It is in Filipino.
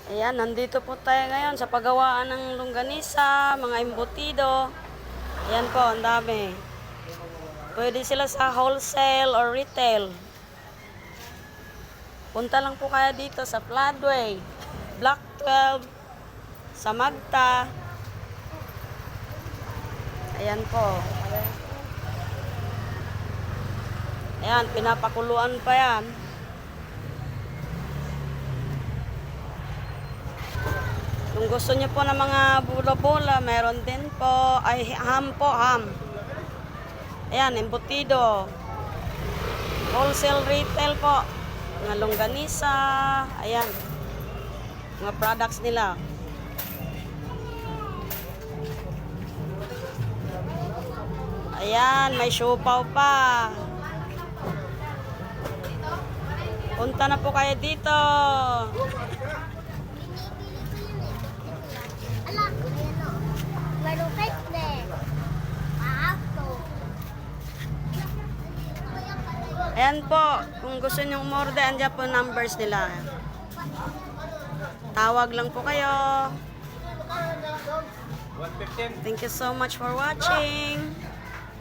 Ayan, nandito po tayo ngayon sa paggawaan ng longganisa, mga embutido. Ayan po, ang dami. Pwede sila sa wholesale or retail. Punta lang po kaya dito sa Floodway, Block 12, sa Magta. Ayan po. Ayan, pinapakuluan pa yan. Kung gusto niyo po ng mga bula-bula, meron din po. Ay, ham po, ham. Ayan, embutido. Wholesale retail po. Mga longganisa. Ayan. Mga products nila. Ayan, may siopaw pa. Punta na po kayo dito. Alam, ayan o. Meron cake na. Maato. Ayan po, kung gusto nyo umorder, andyan po numbers nila. Tawag lang po kayo. Thank you so much for watching.